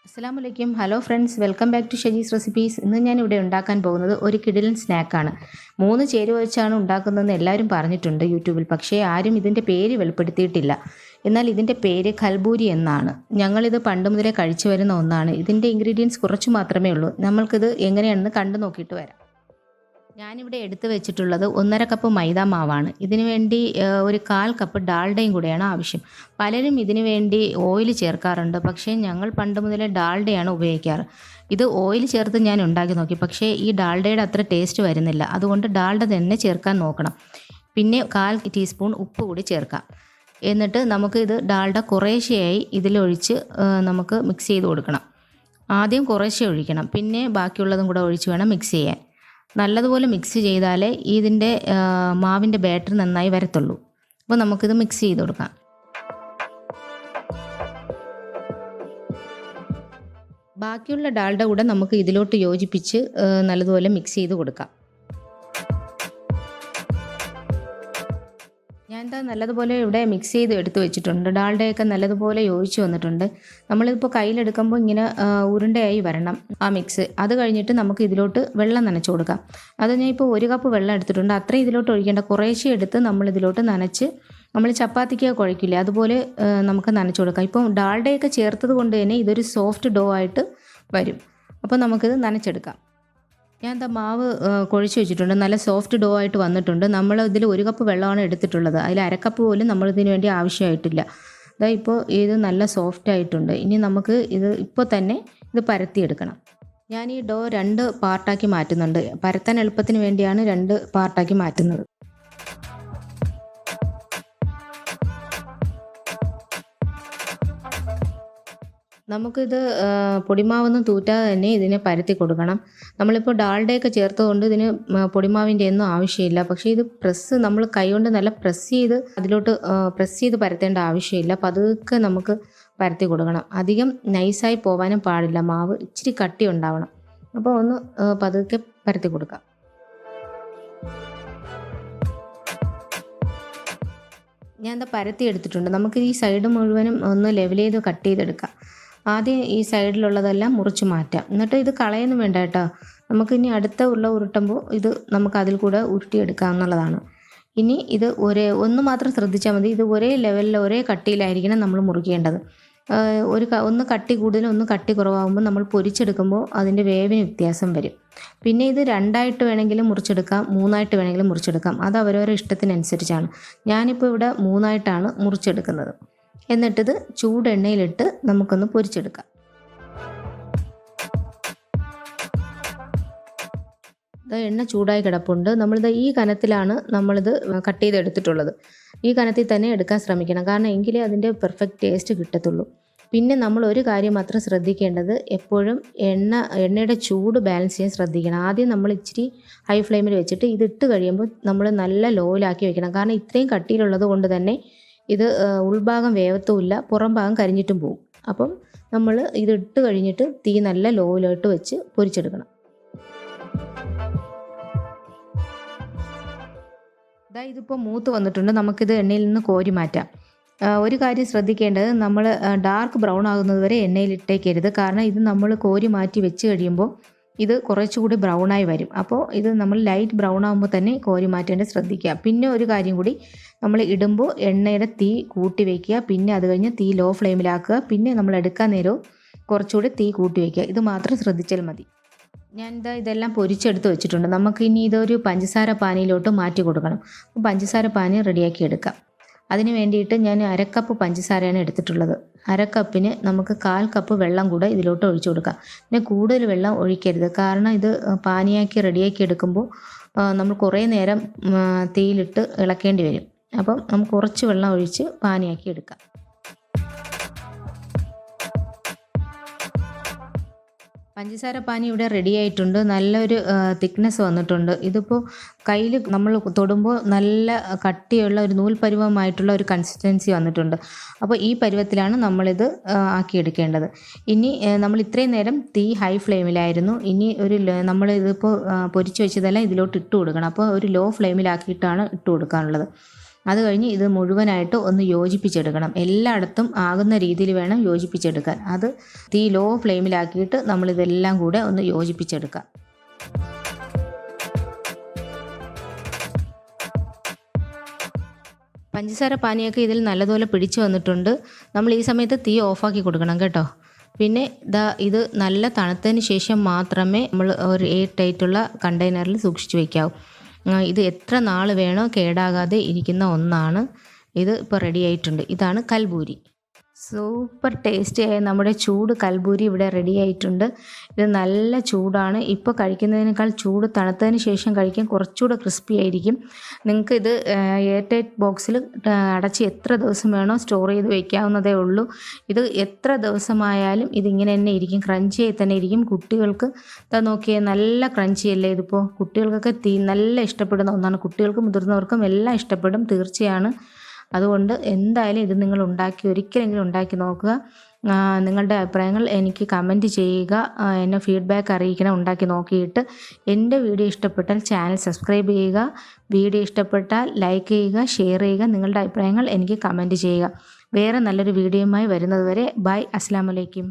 അസ്സലാമലൈക്കും. Hello friends, welcome back to Shaji's recipes. ഇന്ന് ഞാൻ ഇവിടെ ഉണ്ടാക്കാൻ പോകുന്നത് ഒരു കിടിലൻ സ്നാക്കാണ്. 3 ചേരുവ വെച്ചാണ് ഉണ്ടാക്കുന്നതെന്ന് എല്ലാവരും പറഞ്ഞിട്ടുണ്ട് യൂട്യൂബിൽ. പക്ഷേ ആരും ഇതിൻ്റെ പേര് വെളിപ്പെടുത്തിയിട്ടില്ല. എന്നാൽ ഇതിൻ്റെ പേര് ഖൽബൂരി എന്നാണ്. ഞങ്ങളിത് പണ്ട് മുതലേ കഴിച്ചു വരുന്ന ഒന്നാണ്. ഇതിൻ്റെ ഇൻഗ്രീഡിയൻസ് കുറച്ച് മാത്രമേ ഉള്ളൂ. നമ്മൾക്കിത് എങ്ങനെയാണെന്ന് കണ്ടു നോക്കിയിട്ട് വരാം. ഞാനിവിടെ എടുത്തു വെച്ചിട്ടുള്ളത് 1.5 കപ്പ് മൈദ മാവാണ്. ഇതിനു വേണ്ടി ഒരു 1/4 കപ്പ് ഡാൽഡയും കൂടെയാണ് ആവശ്യം. പലരും ഇതിനു വേണ്ടി ഓയിൽ ചേർക്കാറുണ്ട്. പക്ഷേ ഞങ്ങൾ പണ്ട് മുതലേ ഡാൽഡയാണ് ഉപയോഗിക്കാറ്. ഇത് ഓയിൽ ചേർത്ത് ഞാൻ ഉണ്ടാക്കി നോക്കി. പക്ഷേ ഈ ഡാൽഡയുടെ അത്ര ടേസ്റ്റ് വരുന്നില്ല. അതുകൊണ്ട് ഡാൽഡ തന്നെ ചേർക്കാൻ നോക്കണം. പിന്നെ 1/4 ടീസ്പൂൺ ഉപ്പ് കൂടി ചേർക്കാം. എന്നിട്ട് നമുക്ക് ഇത് ഡാൽഡ കുറേശ്ശെയായി ഇതിലൊഴിച്ച് നമുക്ക് മിക്സ് ചെയ്ത് കൊടുക്കണം. ആദ്യം കുറേശ്ശെ ഒഴിക്കണം, പിന്നെ ബാക്കിയുള്ളതും കൂടെ ഒഴിച്ച് വേണം മിക്സ് ചെയ്യാൻ. നല്ലതുപോലെ മിക്സ് ചെയ്താലേ ഇതിൻ്റെ മാവിൻ്റെ ബാറ്റർ നന്നായി വരത്തുള്ളൂ. അപ്പോൾ നമുക്കിത് മിക്സ് ചെയ്ത് കൊടുക്കാം. ബാക്കിയുള്ള ഡാൽഡ കൂടെ നമുക്ക് ഇതിലോട്ട് യോജിപ്പിച്ച് നല്ലതുപോലെ മിക്സ് ചെയ്ത് കൊടുക്കാം. ഞാൻ നല്ലതുപോലെ ഇവിടെ മിക്സ് ചെയ്ത് എടുത്ത് വെച്ചിട്ടുണ്ട്. ഡാൽഡയൊക്കെ നല്ലതുപോലെ യോജിച്ച് വന്നിട്ടുണ്ട്. നമ്മളിപ്പോൾ കയ്യിലെടുക്കുമ്പോൾ ഇങ്ങനെ ഉരുണ്ടയായി വരണം ആ മിക്സ്. അത് കഴിഞ്ഞിട്ട് നമുക്ക് ഇതിലോട്ട് വെള്ളം നനച്ച് കൊടുക്കാം. അത് ഞാൻ ഇപ്പോൾ 1 കപ്പ് വെള്ളം എടുത്തിട്ടുണ്ട്. അത്രയും ഇതിലോട്ട് ഒഴിക്കേണ്ട. കുറേശ്ശെ എടുത്ത് നമ്മളിതിലോട്ട് നനച്ച് നമ്മൾ ചപ്പാത്തിക്ക് കുഴക്കില്ലേ, അതുപോലെ നമുക്ക് നനച്ച് കൊടുക്കാം. ഇപ്പം ഡാൽഡയൊക്കെ ചേർത്തത് കൊണ്ട് തന്നെ ഇതൊരു സോഫ്റ്റ് ഡോ ആയിട്ട് വരും. അപ്പോൾ നമുക്കിത് നനച്ചെടുക്കാം. ഞാൻ മാവ് കുഴച്ച് വെച്ചിട്ടുണ്ട്. നല്ല സോഫ്റ്റ് ഡോ ആയിട്ട് വന്നിട്ടുണ്ട്. നമ്മൾ ഇതിൽ 1 കപ്പ് വെള്ളമാണ് എടുത്തിട്ടുള്ളത്. അതിൽ 1/2 കപ്പ് പോലും നമ്മളിതിന് വേണ്ടി ആവശ്യമായിട്ടില്ല. ഇപ്പോൾ ഇത് നല്ല സോഫ്റ്റ് ആയിട്ടുണ്ട്. ഇനി നമുക്ക് ഇത് ഇപ്പോൾ തന്നെ ഇത് പരത്തിയെടുക്കണം. ഞാൻ ഈ ഡോ 2 പാർട്ടാക്കി മാറ്റുന്നുണ്ട്. പരത്താൻ എളുപ്പത്തിന് വേണ്ടിയാണ് 2 പാർട്ടാക്കി മാറ്റുന്നത്. നമുക്കിത് പൊടിമാവൊന്നും തൂറ്റാതെ തന്നെ ഇതിനെ പരത്തി കൊടുക്കണം. നമ്മളിപ്പോൾ ഡാൽഡയൊക്കെ ചേർത്തതുകൊണ്ട് ഇതിന് പൊടിമാവിൻ്റെ ഒന്നും ആവശ്യമില്ല. പക്ഷേ ഇത് നമ്മൾ കൈകൊണ്ട് നല്ല പ്രസ് ചെയ്ത് പരത്തേണ്ട ആവശ്യമില്ല. പതുക്കെ നമുക്ക് പരത്തി കൊടുക്കണം. അധികം നൈസായി പോകാനും പാടില്ല. മാവ് ഇച്ചിരി കട്ടി ഉണ്ടാവണം. അപ്പോൾ ഒന്ന് പതുക്കെ പരത്തി കൊടുക്കാം. ഞാൻ പരത്തി എടുത്തിട്ടുണ്ട്. നമുക്ക് ഈ സൈഡ് മുഴുവനും ഒന്ന് ലെവൽ ചെയ്ത് കട്ട് ചെയ്തെടുക്കാം. ആദ്യം ഈ സൈഡിലുള്ളതെല്ലാം മുറിച്ച് മാറ്റാം. എന്നിട്ട് ഇത് കളയൊന്നും വേണ്ട കേട്ടോ. നമുക്ക് ഇനി അടുത്ത ഉരുട്ടുമ്പോൾ ഇത് നമുക്ക് അതിൽ കൂടെ ഉരുട്ടിയെടുക്കാവുന്നതാണ്. ഇനി ഇത് ഒന്ന് മാത്രം ശ്രദ്ധിച്ചാൽ മതി. ഇത് ഒരേ ലെവലിൽ ഒരേ കട്ടിയിലായിരിക്കണം നമ്മൾ മുറിക്കേണ്ടത്. ഒന്ന് കട്ടി കൂടുതലും ഒന്ന് കട്ടി കുറവാകുമ്പോൾ നമ്മൾ പൊരിച്ചെടുക്കുമ്പോൾ അതിൻ്റെ വേവിന് വ്യത്യാസം വരും. പിന്നെ ഇത് 2ആയിട്ട് വേണമെങ്കിലും മുറിച്ചെടുക്കാം, 3ആയിട്ട് വേണമെങ്കിലും മുറിച്ചെടുക്കാം. അത് അവരവരുടെ ഇഷ്ടത്തിനനുസരിച്ചാണ്. ഞാനിപ്പോൾ ഇവിടെ 3ആയിട്ടാണ് മുറിച്ചെടുക്കുന്നത്. എന്നിട്ടിത് ചൂടെണ്ണയിലിട്ട് നമുക്കൊന്ന് പൊരിച്ചെടുക്കാം. എണ്ണ ചൂടായി കിടപ്പുണ്ട്. ഈ കനത്തിലാണ് നമ്മളിത് കട്ട് ചെയ്തെടുത്തിട്ടുള്ളത്. ഈ കനത്തിൽ തന്നെ എടുക്കാൻ ശ്രമിക്കണം. കാരണം എങ്കിലേ അതിൻ്റെ പെർഫെക്റ്റ് ടേസ്റ്റ് കിട്ടത്തുള്ളൂ. പിന്നെ നമ്മൾ ഒരു കാര്യം മാത്രം ശ്രദ്ധിക്കേണ്ടത്, എപ്പോഴും എണ്ണയുടെ ചൂട് ബാലൻസ് ചെയ്യാൻ ശ്രദ്ധിക്കണം. ആദ്യം നമ്മൾ ഇച്ചിരി ഹൈ ഫ്ലെയിമിൽ വെച്ചിട്ട് ഇതിട്ട് കഴിയുമ്പോൾ നമ്മൾ നല്ല ലോയിലാക്കി വെക്കണം. കാരണം ഇത്രയും കട്ടിയിലുള്ളത് കൊണ്ട് തന്നെ ഇത് ഉൾഭാഗം വേവത്തുമില്ല, പുറം ഭാഗം കരിഞ്ഞിട്ടും പോകും. അപ്പം നമ്മൾ ഇതിട്ട് കഴിഞ്ഞിട്ട് തീ നല്ല ലോയിലോട്ട് വെച്ച് പൊരിച്ചെടുക്കണം. ഇതിപ്പോൾ മൂത്ത് വന്നിട്ടുണ്ട്. നമുക്കിത് എണ്ണയിൽ നിന്ന് കോരി മാറ്റാം. ഒരു കാര്യം ശ്രദ്ധിക്കേണ്ടത്, നമ്മൾ ഡാർക്ക് ബ്രൗൺ ആകുന്നത് വരെ എണ്ണയിലിട്ടേക്കരുത്. കാരണം ഇത് നമ്മൾ കോരി മാറ്റി വെച്ച് കഴിയുമ്പോൾ ഇത് കുറച്ചുകൂടി ബ്രൗണായി വരും. അപ്പോൾ ഇത് നമ്മൾ ലൈറ്റ് ബ്രൗൺ ആകുമ്പോൾ തന്നെ കോരി മാറ്റേണ്ടത് ശ്രദ്ധിക്കുക. പിന്നെ ഒരു കാര്യം കൂടി, നമ്മൾ ഇടുമ്പോൾ എണ്ണയുടെ തീ കൂട്ടി വയ്ക്കുക. പിന്നെ അത് കഴിഞ്ഞ് തീ ലോ ഫ്ലെയിമിലാക്കുക. പിന്നെ നമ്മൾ എടുക്കാൻ നേരവും കുറച്ചുകൂടി തീ കൂട്ടി വയ്ക്കുക. ഇത് മാത്രം ശ്രദ്ധിച്ചാൽ മതി. ഞാൻ ഇതെല്ലാം പൊരിച്ചെടുത്ത് വെച്ചിട്ടുണ്ട്. നമുക്ക് ഇനി ഇതൊരു പഞ്ചസാര പാനിയിലോട്ട് മാറ്റി കൊടുക്കണം. അപ്പോൾ പഞ്ചസാര പാനി റെഡിയാക്കി എടുക്കാം. അതിന് വേണ്ടിയിട്ട് ഞാൻ 1/2 കപ്പ് പഞ്ചസാരയാണ് എടുത്തിട്ടുള്ളത്. 1/2 കപ്പിന് നമുക്ക് 1/4 കപ്പ് വെള്ളം കൂടെ ഇതിലോട്ട് ഒഴിച്ചു കൊടുക്കാം. പിന്നെ കൂടുതൽ വെള്ളം ഒഴിക്കരുത്. കാരണം ഇത് പാനിയാക്കി റെഡിയാക്കി എടുക്കുമ്പോൾ നമ്മൾ കുറേ നേരം തീയിലിട്ട് ഇളക്കേണ്ടി വരും. അപ്പം നമുക്ക് കുറച്ച് വെള്ളം ഒഴിച്ച് പാനിയാക്കി എടുക്കാം. പഞ്ചസാര പാനി ഇവിടെ റെഡി ആയിട്ടുണ്ട്. നല്ലൊരു തിക്നെസ് വന്നിട്ടുണ്ട്. ഇതിപ്പോൾ കയ്യിൽ നമ്മൾ തൊടുമ്പോൾ നല്ല കട്ടിയുള്ള ഒരു നൂൽ പരുവമായിട്ടുള്ള ഒരു കൺസിസ്റ്റൻസി വന്നിട്ടുണ്ട്. അപ്പോൾ ഈ പരുവത്തിലാണ് നമ്മളിത് ആക്കിയെടുക്കേണ്ടത്. ഇനി നമ്മൾ ഇത്രയും നേരം തീ ഹൈ ഫ്ലെയിമിലായിരുന്നു. ഇനി നമ്മളിതിപ്പോൾ പൊരിച്ച് വെച്ചതെല്ലാം ഇതിലോട്ട് ഇട്ട് കൊടുക്കണം. അപ്പോൾ ഒരു ലോ ഫ്ലെയിമിലാക്കിയിട്ടാണ് ഇട്ട് കൊടുക്കാനുള്ളത്. അത് കഴിഞ്ഞ് ഇത് മുഴുവനായിട്ട് ഒന്ന് യോജിപ്പിച്ചെടുക്കണം. എല്ലായിടത്തും ആകുന്ന രീതിയിൽ വേണം യോജിപ്പിച്ചെടുക്കാൻ. അത് തീ ലോ ഫ്ലെയിമിലാക്കിയിട്ട് നമ്മളിതെല്ലാം കൂടെ ഒന്ന് യോജിപ്പിച്ചെടുക്കാം. പഞ്ചസാര പാനിയൊക്കെ ഇതിൽ നല്ലതുപോലെ പിടിച്ചു വന്നിട്ടുണ്ട്. നമ്മൾ ഈ സമയത്ത് തീ ഓഫാക്കി കൊടുക്കണം കേട്ടോ. പിന്നെ ഇത് നല്ല തണുത്തതിന് ശേഷം മാത്രമേ നമ്മൾ ഒരു എയർ ടൈറ്റുള്ള കണ്ടെയ്നറിൽ സൂക്ഷിച്ച് വയ്ക്കാവൂ. ഇത് എത്ര നാൾ വേണോ കേടാകാതെ ഇരിക്കുന്ന ഒന്നാണ്. ഇത് ഇപ്പോൾ റെഡി ആയിട്ടുണ്ട്. ഇതാണ് കൽബൂരി. സൂപ്പർ ടേസ്റ്റിയായ നമ്മുടെ ചൂട് കൽബൂരി ഇവിടെ റെഡി ആയിട്ടുണ്ട്. ഇത് നല്ല ചൂടാണ്. ഇപ്പോൾ കഴിക്കുന്നതിനേക്കാൾ ചൂട് തണുത്തതിന് ശേഷം കഴിക്കാൻ കുറച്ചുകൂടെ ക്രിസ്പി ആയിരിക്കും. നിങ്ങൾക്ക് ഇത് എയർ ടൈറ്റ് ബോക്സിൽ അടച്ച് എത്ര ദിവസം വേണോ സ്റ്റോർ ചെയ്ത് വയ്ക്കാവുന്നതേ ഉള്ളൂ. ഇത് എത്ര ദിവസമായാലും ഇതിങ്ങനെ തന്നെ ഇരിക്കും, ക്രഞ്ചിയായി തന്നെ ഇരിക്കും. കുട്ടികൾക്ക് നോക്കിയാൽ നല്ല ക്രഞ്ചിയല്ലേ ഇതിപ്പോൾ. കുട്ടികൾക്കൊക്കെ നല്ല ഇഷ്ടപ്പെടുന്ന ഒന്നാണ്. കുട്ടികൾക്കും മുതിർന്നവർക്കും എല്ലാം ഇഷ്ടപ്പെടും തീർച്ചയാണ്. അതുകൊണ്ട് എന്തായാലും ഇത് നിങ്ങൾ ഒരിക്കലെങ്കിലും ഉണ്ടാക്കി നോക്കുക. നിങ്ങളുടെ അഭിപ്രായങ്ങൾ എനിക്ക് കമൻറ്റ് ചെയ്യുക, എന്നെ ഫീഡ്ബാക്ക് അറിയിക്കണം ഉണ്ടാക്കി നോക്കിയിട്ട്. എൻ്റെ വീഡിയോ ഇഷ്ടപ്പെട്ടാൽ ചാനൽ സബ്സ്ക്രൈബ് ചെയ്യുക. വീഡിയോ ഇഷ്ടപ്പെട്ടാൽ ലൈക്ക് ചെയ്യുക, ഷെയർ ചെയ്യുക. നിങ്ങളുടെ അഭിപ്രായങ്ങൾ എനിക്ക് കമൻറ്റ് ചെയ്യുക. വേറെ നല്ലൊരു വീഡിയോയുമായി വരുന്നതുവരെ ബൈ. അസ്സലാമു അലൈക്കും.